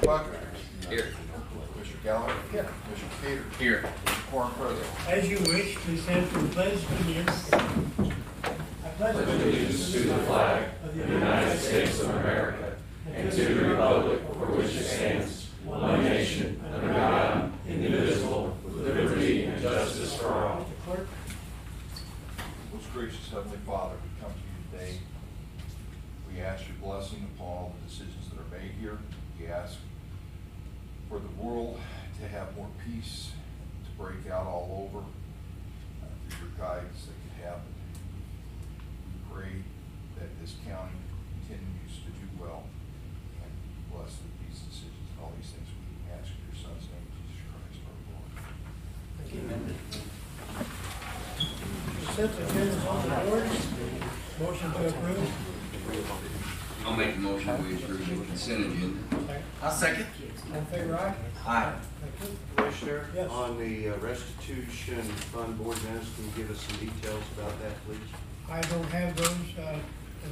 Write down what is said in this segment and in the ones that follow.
Buckner. Here. Commissioner Gallagher. Here. Commissioner Peters. Here. Quorum present. As you wish, please stand for the pledge of allegiance. I pledge allegiance to the flag of the United States of America and to the republic for which it stands, one nation, under God, indivisible, with liberty and justice for all. Mr. Clerk. Most gracious Heavenly Father, we come to you today. We ask your blessing upon all the decisions that are made here. We ask for the world to have more peace, to break out all over, through your guidance that could happen. We pray that this county continues to do well and bless these decisions and all these things. We ask in your Son's name, Jesus Christ, our Lord. Thank you. Consent agenda is on the board. Motion to approve. I'll make a motion we approve the consent agenda. I'll second. All in favor, aye? Aye. Thank you. Commissioner, Yes. on the restitution fund board minutes, can you give us some details about that, please? I don't have those, and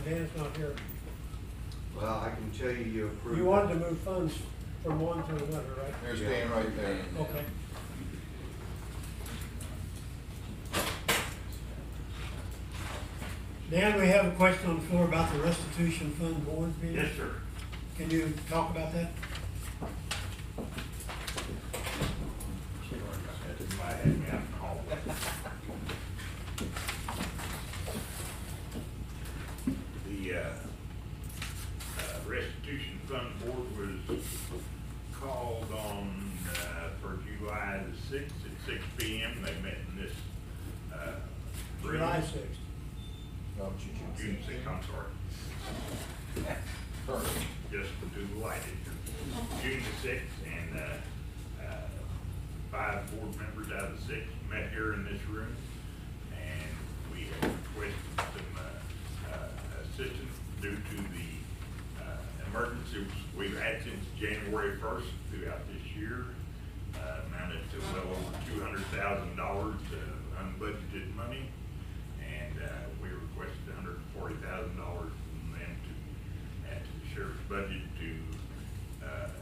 Dan's not here. Well, I can tell you, you approved. You wanted to move funds from one to another, right? There's Dan right there. Okay. Dan, we have a question on the floor about the restitution fund board meeting. Yes, sir. Can you talk about that? Might have me out in the hallway. The restitution fund board was called on for July the 6th at 6 p.m. They met in this room. July 6th. No, June 6th, I'm sorry. Just to do the lighting. June the 6th, and 5 board members out of the 6 met here in this room, and we have requested some assistance due to the emergencies we've had since January 1st throughout this year, amounted to well over $200,000 unbudgeted money, and we requested $140,000 from them to add to the sheriff's budget to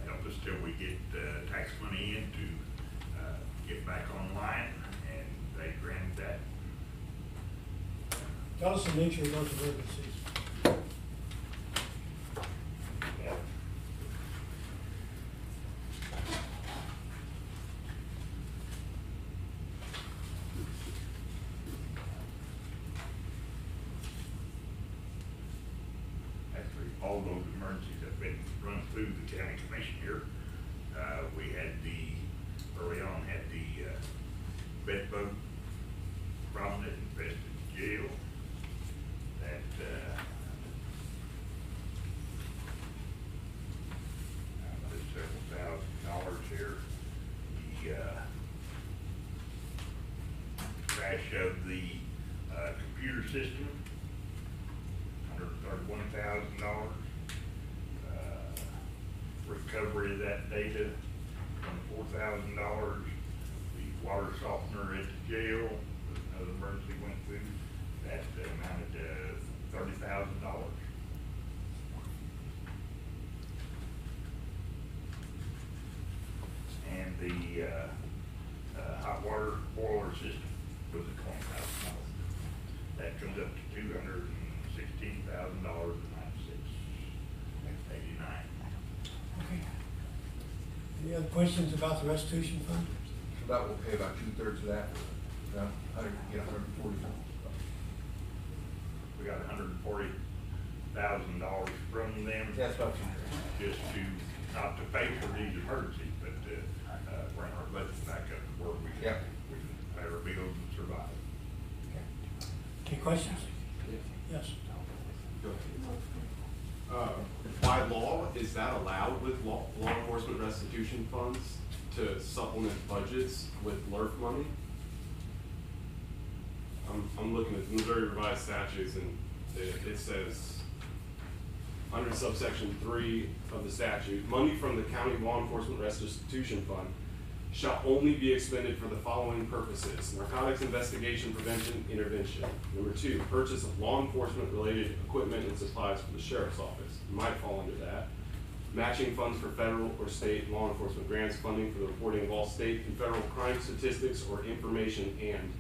help us till we get tax money in to get back online, and they granted that. Tell us the nature of those emergencies. Actually, all those emergencies have been run through the county commission here. We had early on had the bed bug problem that infested the jail. That there's several $1,000s here. The crash of the computer system, $131,000. Recovery of that data, $4,000. The water softener at the jail, another emergency went through, that amounted to $30,000. And the hot water boiler system was at $20,000. That comes up to $216,000.96. Okay. Any other questions about the restitution fund? So that will pay about 2/3 of that. No, 140. We got $140,000 from them. That's about 2/3. Just to, not to pay for these emergencies, but to bring our budget back up to where we can pay our bills and survive. Any questions? Yes. By law, is that allowed with law enforcement restitution funds to supplement budgets with LRF money? I'm looking at the Missouri Revised Statutes, and it says, under subsection 3 of the statute, money from the county law enforcement restitution fund shall only be expended for the following purposes: narcotics investigation, prevention, intervention. Number 2, purchase of law enforcement related equipment and supplies for the sheriff's office. It might fall under that. matching funds for federal or state law enforcement grants, funding for the reporting of all state and federal crime statistics or information, and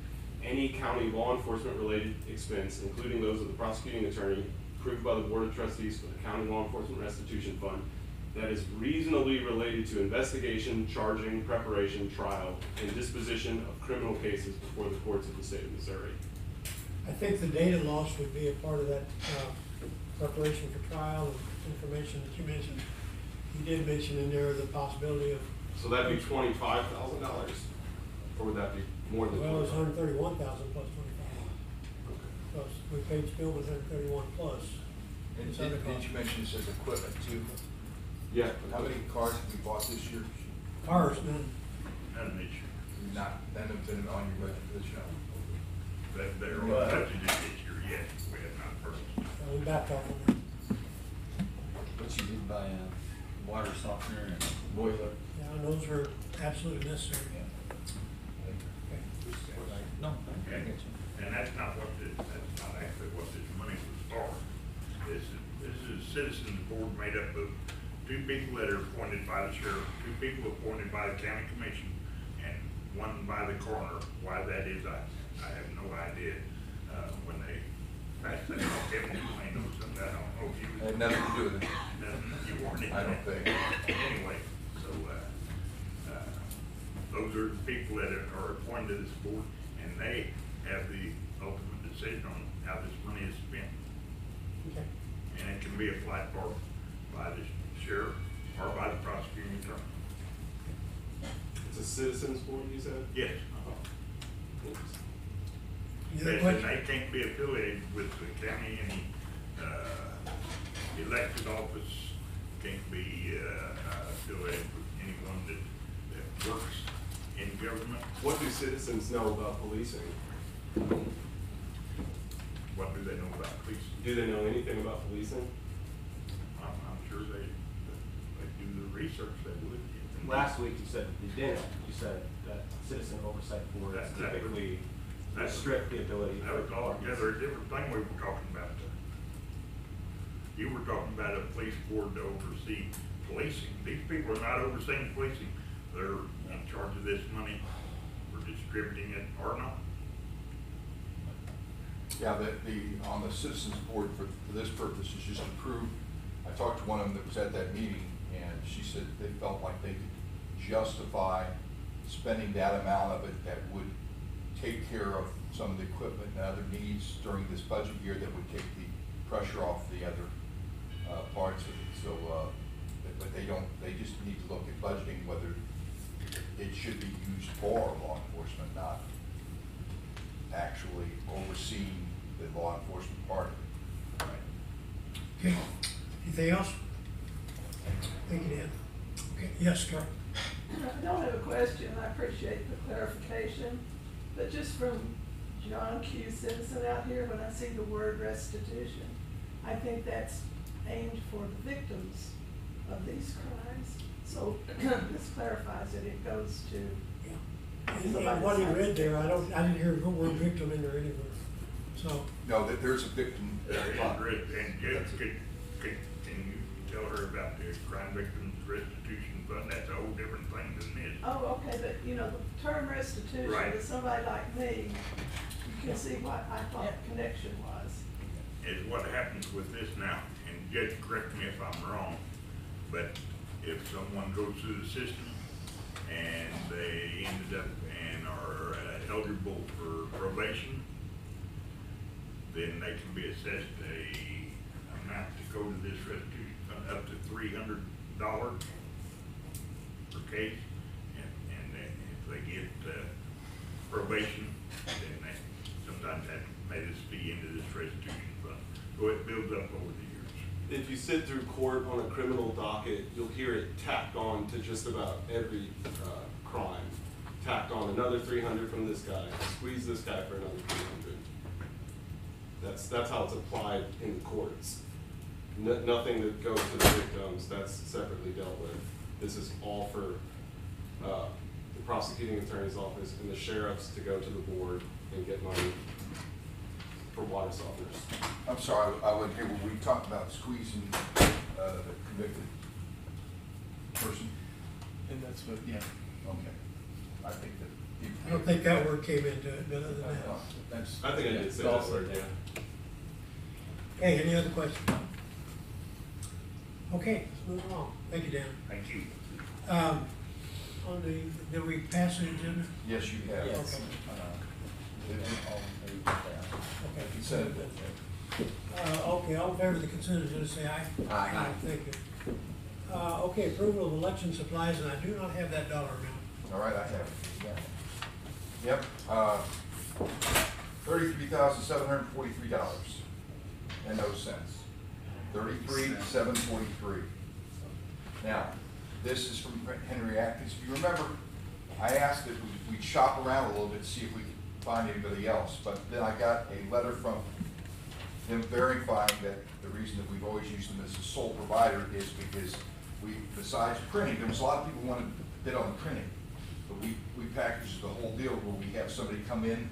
any county law enforcement related expense, including those of the prosecuting attorney, approved by the Board of Trustees for the County Law Enforcement Restitution Fund, that is reasonably related to investigation, charging, preparation, trial, and disposition of criminal cases before the courts of the state of Missouri. I think the data loss would be a part of that, preparation for trial and information that you mentioned. You did mention in there the possibility of, So that'd be $25,000, or would that be more than well, it's 25,000? 131,000 plus 25. Plus, we paid Spillman 131 plus. And It's other didn't costs. you mention this as equipment too? Yeah. How many cars have we bought this year? Cars, none. None this year. None have been on your budget for this year? That they're on budget this year yet, we have not purchased. We backed off on that. But you did buy a water softener and boiler. Yeah, and those are absolutely necessary. No, I And, get you. and that's not actually what this money was for. This is citizens board made up of 2 people that are appointed by the sheriff, 2 people appointed by the county commission, and 1 by the coroner. Why that is, I have no idea. When they passed that off, Kevin, you may know something, I don't know if you. Had nothing to do with it. Nothing, you weren't in I don't that. think. Anyway, so, those are the people that are appointed to this board, and they have the ultimate decision on how this money is spent. Okay. And it can be applied for by the sheriff or by the prosecuting attorney. It's a citizens board, you said? Yes. Interesting. Any other They questions? can't be affiliated with the county, any, elected office, can't be, affiliated with anyone that works in government. What do citizens know about policing? What do they know about police? Do they know anything about policing? I'm sure they do the research they would. Last week you said you didn't. You said that citizen oversight board is That- typically that- restrict the ability. That was altogether a different thing we were talking about. You were talking about a police board to oversee policing. These people are not overseeing policing. They're in charge of this money. We're distributing it or not. Yeah, on the citizens board for this purpose is just approved. I talked to one of them that was at that meeting, and she said they felt like they could justify spending that amount of it that would take care of some of the equipment and other needs during this budget year that would take the pressure off the other parts of it. So, but they just need to look at budgeting, whether it should be used for law enforcement, not actually overseeing the law enforcement part of it. Okay. Anything else? Thank you, Dan. Okay, yes, Carol. I don't have a question, I appreciate the clarification, but just from John Q. Citizen out here, when I see the word restitution, I think that's aimed for the victims of these crimes. So this clarifies it, it goes to, And what he read there, I didn't hear the word victim in there anywhere. So, No, that there's a victim. And Jeff, can you tell her about the crime victims restitution fund? That's a whole different thing than this. oh, okay, but you know, the term restitution, Right. to somebody like me, you can see what I thought the connection was. Is what happens with this now, and Judge, correct me if I'm wrong, but if someone goes through the system and they ended up and are eligible for probation, then they can be assessed a amount to go to this restitution fund up to $300 per case. And then if they get probation, then they sometimes have to pay this fee into this restitution fund. So it builds up over the years. If you sit through court on a criminal docket, you'll hear it tacked on to just about every crime. Tacked on another 300 from this guy, squeeze this guy for another 300. That's how it's applied in the courts. Nothing that goes to the victims, that's separately dealt with. This is all for the prosecuting attorney's office and the sheriffs to go to the board and get money for water softeners. I'm sorry, I wasn't here when we talked about squeezing the convicted person? And that's what, yeah. Okay. I think that. I don't think that word came into it, but other than that. That's. I think I did say that word, yeah. Okay, any other questions? Okay, let's move along. Thank you, Dan. Thank you. On the, did we pass the agenda? Yes, you have. Yes. Okay. All in favor, say Okay. Consent agenda. Okay, all in favor of the consent agenda, say aye. Aye. Thank you. Okay, approval of election supplies, and I do not have that dollar amount. All right, I have it. Yep, $33,743 and no cents. 33,743. Now, this is from Henry Atkins. If you remember, I asked that we'd shop around a little bit to see if we could find anybody else, but then I got a letter from them verifying that the reason that we've always used them as a sole provider is because we, besides printing, there was a lot of people wanted to bid on the printing, but we package the whole deal where we have somebody come in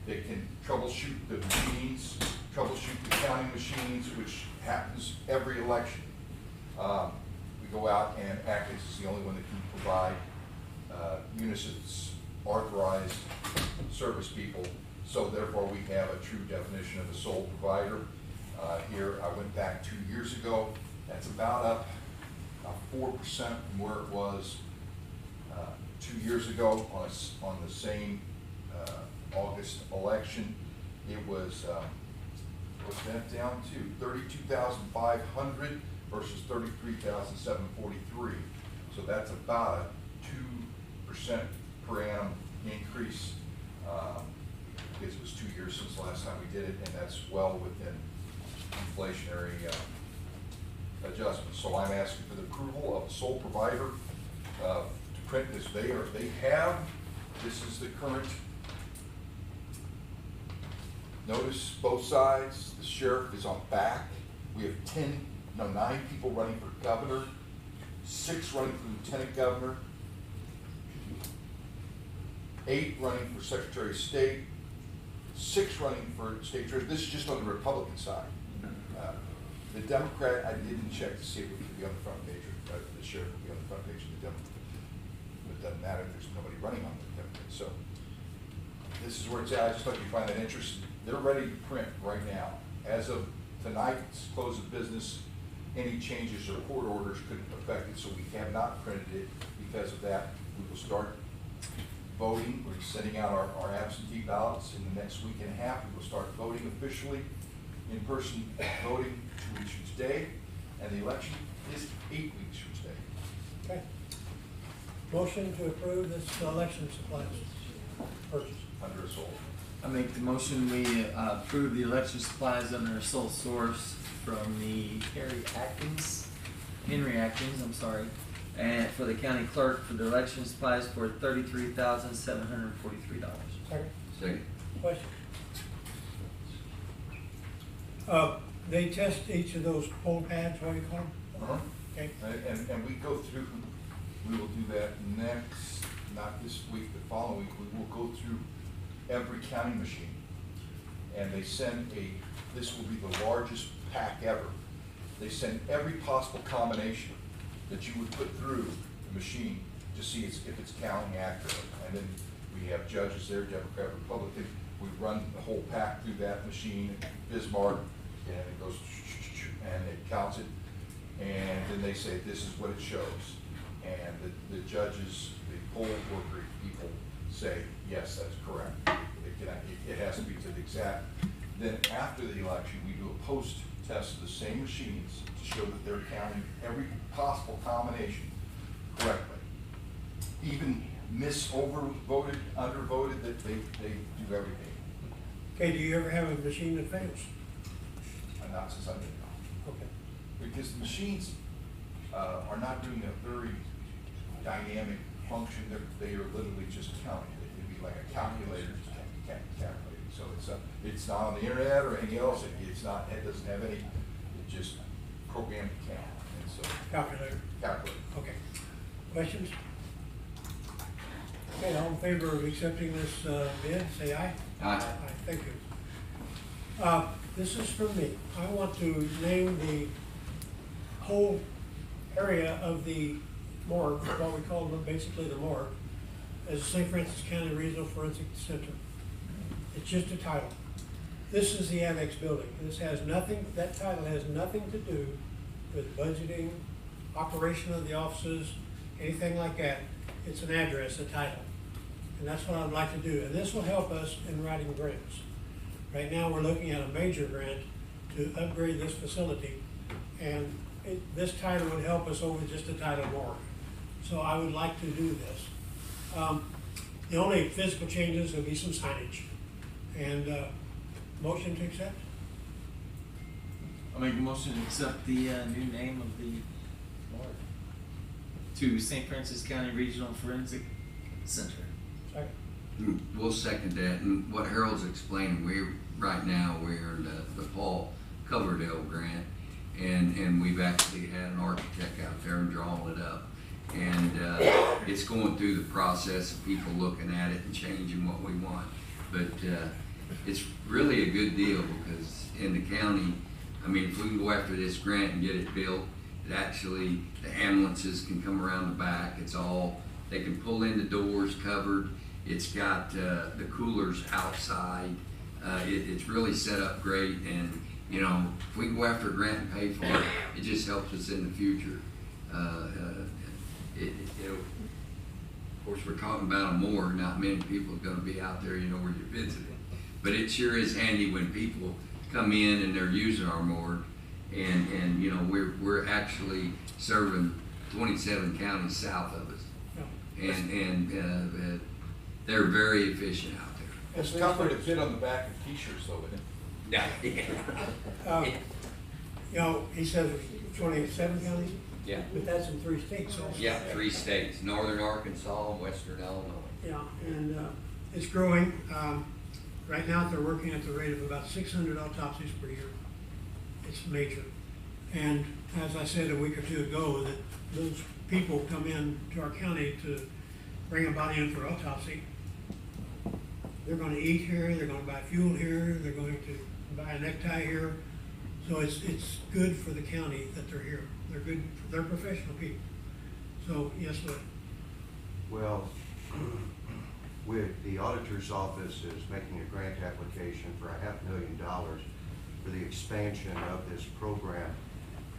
that can troubleshoot the machines, troubleshoot the counting machines, which happens every election. We go out, and Atkins is the only one that can provide Unisys authorized service people, so therefore we have a true definition of a sole provider. Here, I went back 2 years ago. That's about up 4% from where it was 2 years ago on the same August election. It was, what's that down to? 32,500 versus 33,743. So that's about a 2% per annum increase. Because it was 2 years since the last time we did it, and that's well within inflationary adjustments. So I'm asking for the approval of the sole provider to print this. They have, this is the current. Notice both sides. The sheriff is on back. We have 9 people running for governor, 6 running for lieutenant governor, 8 running for secretary of state, 6 running for state treasurer. This is just on the Republican side. The Democrat, I didn't check to see if it could be on the front page, or the sheriff would be on the front page of the Democrat. But it doesn't matter if there's nobody running on the Democrat. So this is where it's at. I just thought you'd find that interesting. They're ready to print right now. As of tonight's close of business, any changes or court orders couldn't affect it, so we have not printed it. Because of that, we will start voting. We're sending out our absentee ballots in the next week and a half. We will start voting officially, in-person voting 2 weeks from today, and the election is 8 weeks from today. Okay. Motion to approve this election supplies purchase. Under a sole. I make the motion, we approve the election supplies under a sole source from the Henry Atkins, I'm sorry, and for the county clerk for the election supplies for $33,743. Second. Second. Question? They test each of those poll pads, what do you call them? Uh-huh. Okay. And we go through, we will do that next, not this week, the following week. We will go through every counting machine. And they send this will be the largest pack ever. They send every possible combination that you would put through the machine to see if it's counting accurately. And then we have judges there, Democrat, Republican. We run the whole pack through that machine, Bismarck, and it goes, and it counts it. And then they say, this is what it shows. And the judges, the poll worker people say, yes, that's correct. It has to be to the exact. Then after the election, we do a post-test of the same machines to show that they're counting every possible combination correctly. Even overvoted, undervoted, that they do everything. Okay, do you ever have a machine that fails? Not since I've been gone. Okay. Because the machines are not doing a very dynamic function. They are literally just counting. It can be like a calculator, calculating. So it's not on the internet or anything else. It's not. It doesn't have any. It just programmed to count. And so Calculator. Calculator. Okay. Questions? Okay, all in favor of accepting this bid, say aye. Aye. Thank you. This is from me. I want to name the whole area of the morgue, what we call basically the morgue, as St. Francis County Regional Forensic Center. It's just a title. This is the annex building. This has nothing, that title has nothing to do with budgeting, operation of the offices, anything like that. It's an address, a title. And that's what I'd like to do. And this will help us in writing grants. Right now, we're looking at a major grant to upgrade this facility. And this title would help us over just the title more. So I would like to do this. The only physical changes will be some signage. And motion to accept? I'll make a motion to accept the new name of the morgue to St. Francis County Regional Forensic Center. Second. We'll second that, and what Harold's explaining, right now, we're in the Paul Coverdale grant, and we've actually had an architect out there and drawing it up. And it's going through the process of people looking at it and changing what we want. But it's really a good deal because in the county, I mean, if we can go after this grant and get it built, it actually, the ambulances can come around the back. It's all, they can pull in the doors covered. It's got the coolers outside. It's really set up great. And, you know, if we can go after a grant and pay for it, it just helps us in the future. Of course, we're talking about a morgue. Not many people are going to be out there, you know, where you're visiting. But it sure is handy when people come in and they're using our morgue, and you know, we're actually serving 27 counties south of us, and they're very efficient out there. It's tougher to fit on the back of t-shirts though, isn't it? Yeah. You know, he says 27 counties, Yeah. but that's in 3 states also. Yeah, 3 states: Northern Arkansas and Western Illinois. Yeah, and it's growing. Right now, they're working at the rate of about 600 autopsies per year. It's major. And as I said a week or two ago, that those people come in to our county to bring a body in for autopsy. They're going to eat here, they're going to buy fuel here, they're going to buy a necktie here. So it's good for the county that they're here. They're good, they're professional people. So, yes, Lord. Well, with the auditor's office is making a grant application for $500,000 for the expansion of this program.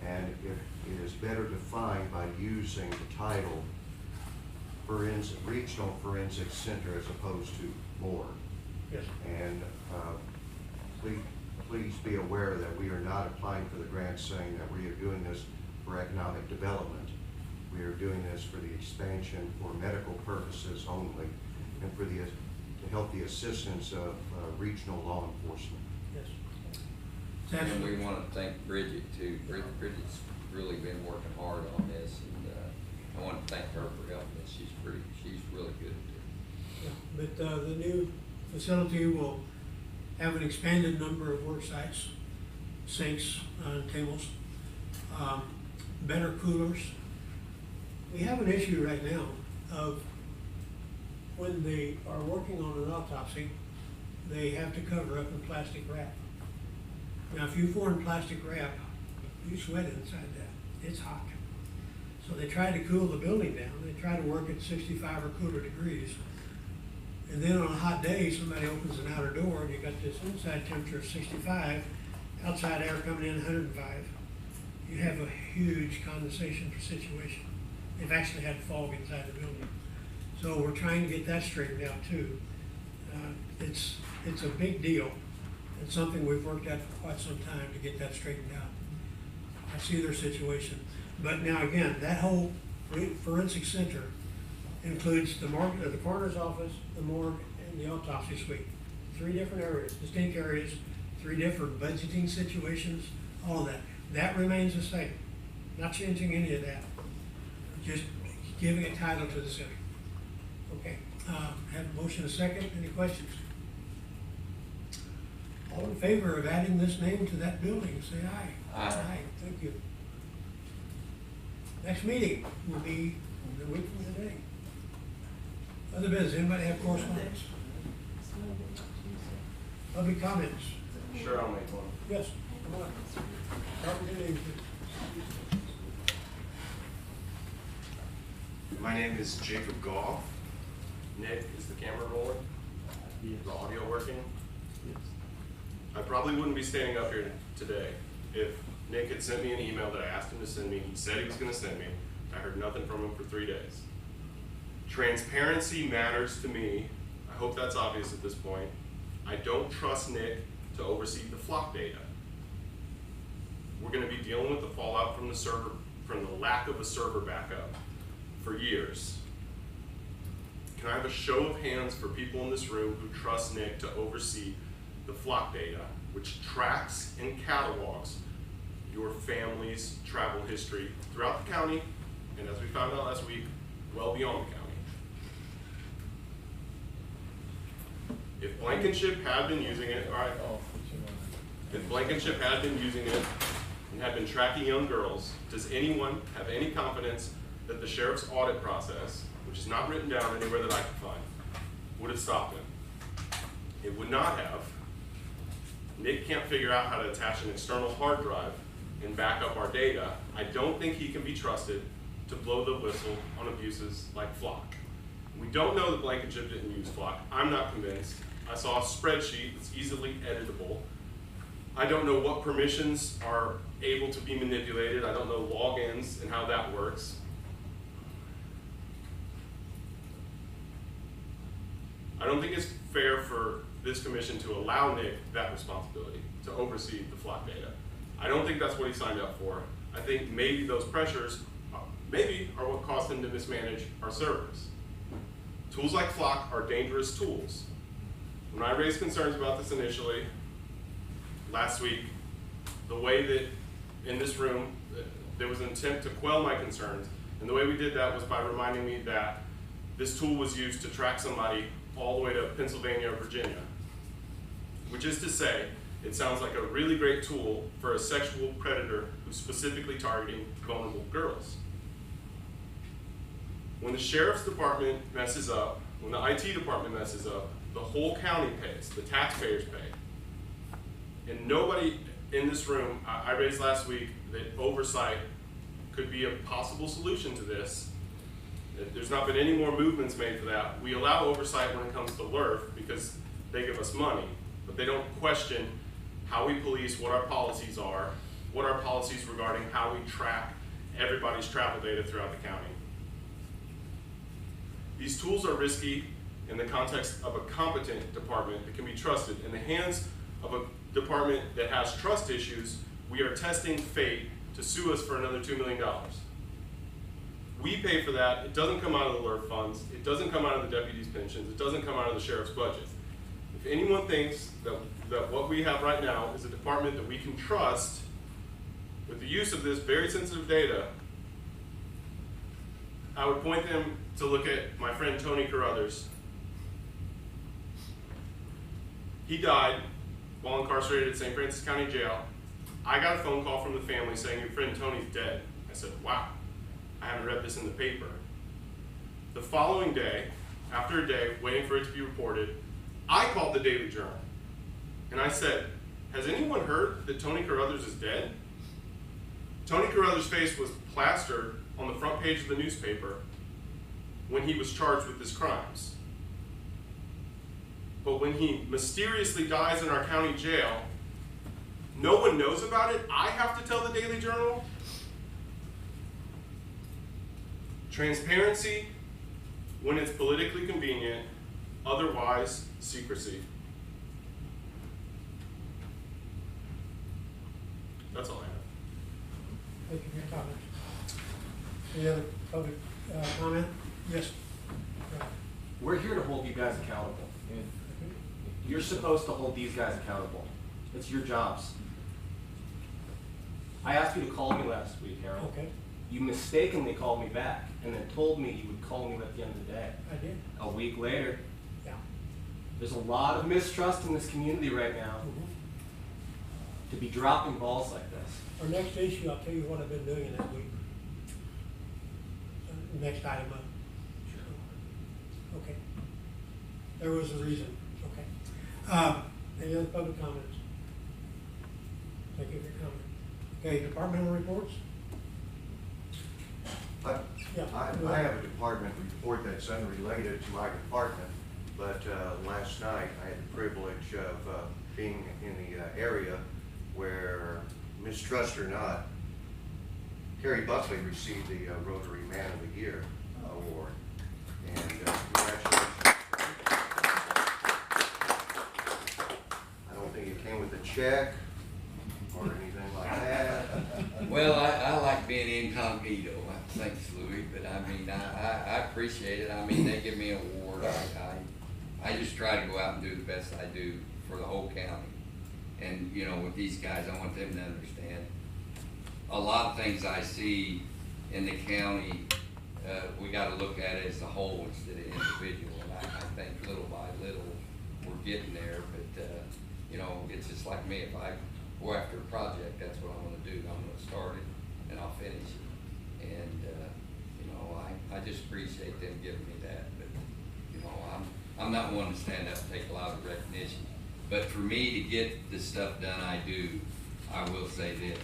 And it is better defined by using the title Regional Forensic Center as opposed to morgue. Yes. And please be aware that we are not applying for the grant saying that we are doing this for economic development. We are doing this for the expansion for medical purposes only, and for to help the assistance of regional law enforcement. Yes. And we want to thank Bridget too. Bridget's really been working hard on this, and I want to thank her for helping us. She's really good at it. Yeah, but the new facility will have an expanded number of work sites, sinks and tables, better coolers. We have an issue right now of when they are working on an autopsy, they have to cover up in plastic wrap. Now, if you pour in plastic wrap, you sweat inside that. It's hot. So they try to cool the building down. They try to work at 65 or cooler degrees. And then on a hot day, somebody opens an outer door and you got this inside temperature of 65, outside air coming in 105. You have a huge condensation situation. They've actually had fog inside the building. So we're trying to get that straightened out too. It's a big deal. It's something we've worked at for quite some time to get that straightened out. I see their situation. But now again, that whole forensic center includes the morgue, the coroner's office, the morgue, and the autopsy suite. 3 different areas, distinct areas, 3 different budgeting situations, all of that. That remains the same. Not changing any of that. Just giving a title to the center. Okay, have a motion, a second. Any questions? All in favor of adding this name to that building, say aye. Aye. Thank you. Next meeting will be a week from today. Other business, anybody have correspondence? Public comments? Sure, I'll make one. Yes, come on. Start with your name, please. My name is Jacob Goff. Nick, is the camera rolling? Yes. The audio working? Yes. I probably wouldn't be standing up here today if Nick had sent me an email that I asked him to send me. He said he was gonna send me. I heard nothing from him for 3 days. Transparency matters to me. I hope that's obvious at this point. I don't trust Nick to oversee the flock data. We're gonna be dealing with the fallout from the server, from the lack of a server backup for years. Can I have a show of hands for people in this room who trust Nick to oversee the flock data, which tracks and catalogs your family's travel history throughout the county, and as we found out last week, well beyond the county? If Blankenship had been using it, all right, if Blankenship had been using it and had been tracking young girls, does anyone have any confidence that the sheriff's audit process, which is not written down anywhere that I can find, would have stopped him? It would not have. Nick can't figure out how to attach an external hard drive and back up our data. I don't think he can be trusted to blow the whistle on abuses like Flock. We don't know that Blankenship didn't use Flock. I'm not convinced. I saw a spreadsheet that's easily editable. I don't know what permissions are able to be manipulated. I don't know logins and how that works. I don't think it's fair for this commission to allow Nick that responsibility to oversee the flock data. I don't think that's what he signed up for. I think maybe those pressures are what caused him to mismanage our servers. Tools like Flock are dangerous tools. When I raised concerns about this initially, last week, the way that in this room, there was an attempt to quell my concerns, and the way we did that was by reminding me that this tool was used to track somebody all the way to Pennsylvania or Virginia. Which is to say, it sounds like a really great tool for a sexual predator who's specifically targeting vulnerable girls. When the sheriff's department messes up, when the IT department messes up, the whole county pays, the taxpayers pay. And nobody in this room, I raised last week that oversight could be a possible solution to this. There's not been any more movements made for that. We allow oversight when it comes to LERF because they give us money, but they don't question how we police, what our policies are, what our policies regarding how we track everybody's travel data throughout the county. These tools are risky in the context of a competent department that can be trusted. In the hands of a department that has trust issues, we are testing fate to sue us for another $2 million. We pay for that. It doesn't come out of the LERF funds. It doesn't come out of the deputies' pensions. It doesn't come out of the sheriff's budget. If anyone thinks that what we have right now is a department that we can trust with the use of this very sensitive data, I would point them to look at my friend Tony Carruthers. He died while incarcerated at St. Francis County Jail. I got a phone call from the family saying, your friend Tony's dead. I said, wow, I haven't read this in the paper. The following day, after a day waiting for it to be reported, I called the Daily Journal and I said, has anyone heard that Tony Carruthers is dead? Tony Carruthers' face was plastered on the front page of the newspaper when he was charged with his crimes. But when he mysteriously dies in our county jail, no one knows about it. I have to tell the Daily Journal. Transparency when it's politically convenient, otherwise secrecy. That's all I have. Thank you for your comment. Any other public comment? Yes. We're here to hold you guys accountable. And you're supposed to hold these guys accountable. It's your jobs. I asked you to call me last week, Harold. Okay. You mistakenly called me back and then told me you would call me at the end of the day. I did. A week later, Yeah. there's a lot of mistrust in this community right now to be dropping balls like this. Our next issue, I'll tell you what I've been doing in that week. Next item up. Okay. There was a reason. Okay. Any other public comments? Thank you for your comment. Okay, departmental reports? Yeah. I have a department report that's unrelated to my department, but last night I had the privilege of being in the area where, mistrust or not, Harry Buckley received the Rotary Man of the Year award. And congratulations. I don't think it came with a check or anything like that. Well, I like being incognito, thanks Louis, but I mean, I appreciate it. I mean, they give me an award. I just try to go out and do the best I do for the whole county. And, you know, with these guys, I want them to understand a lot of things I see in the county, we gotta look at it as the whole instead of individual. And I think little by little, we're getting there, but, you know, it's just like me, if I go after a project, that's what I'm gonna do. I'm gonna start it and I'll finish it. And, you know, I just appreciate them giving me that, but, you know, I'm not one to stand up and take a lot of recognition. But for me to get the stuff done I do, I will say this,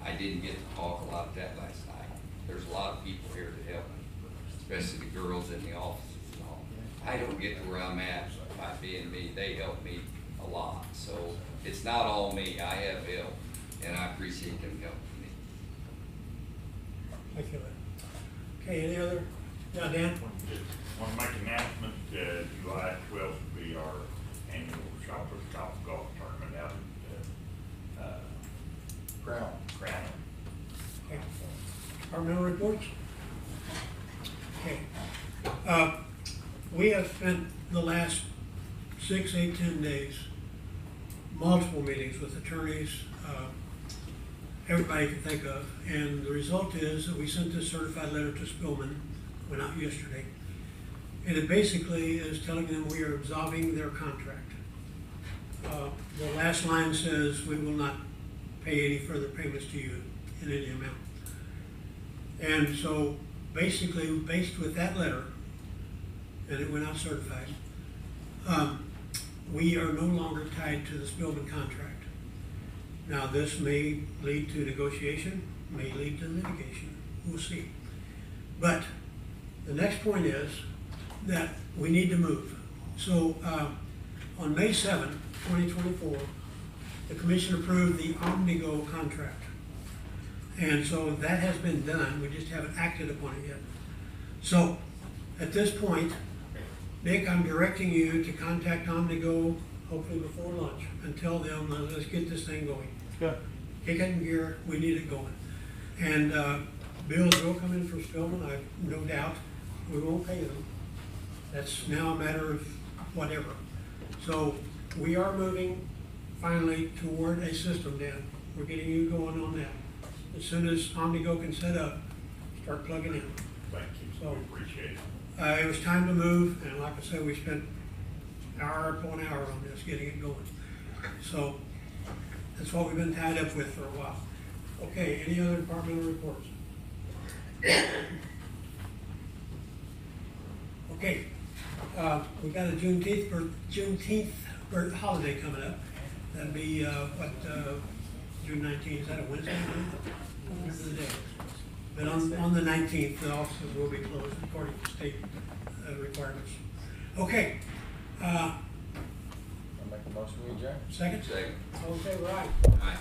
I didn't get to talk a lot of that last night. There's a lot of people here to help me, especially the girls in the offices and all. I don't get to where I'm at by being me. They help me a lot. So it's not all me. I have help, and I appreciate them helping me. Thank you. Okay, any other? Yeah, Dan? Want to make an announcement, July 12th will be our annual Shoppers Golf Tournament out at, Crown. Crown. Okay. Departmental reports? Okay. We have spent the last 6, 8, 10 days, multiple meetings with attorneys, everybody you can think of, and the result is that we sent this certified letter to Spillman, went out yesterday, and it basically is telling them we are absolving their contract. The last line says we will not pay any further payments to you in any amount. And so basically, based with that letter, and it went out certified, we are no longer tied to the Spillman contract. Now, this may lead to negotiation, may lead to litigation, we'll see. But the next point is that we need to move. So on May 7, 2024, the commission approved the Omnigo contract. And so that has been done, we just haven't acted upon it yet. So at this point, Nick, I'm directing you to contact Omnigo, hopefully before lunch, and tell them, let's get this thing going. Good. Kick it in gear, we need it going. And bills will come in from Spillman, I've no doubt. We won't pay them. That's now a matter of whatever. So we are moving finally toward a system, Dan. We're getting you going on that. As soon as Omnigo can set up, start plugging in. Thank you, So, we appreciate it. It was time to move, and like I said, we spent hour upon hour on this, getting it going. So that's what we've been tied up with for a while. Okay, any other departmental reports? Okay, we got a Juneteenth holiday coming up. That'd be June 19th. Is that a Wednesday? What's the day? But on the 19th, the offices will be closed according to state requirements. Okay. I'll make a motion to adjourn. Second? Second. All in favor, aye. Aye.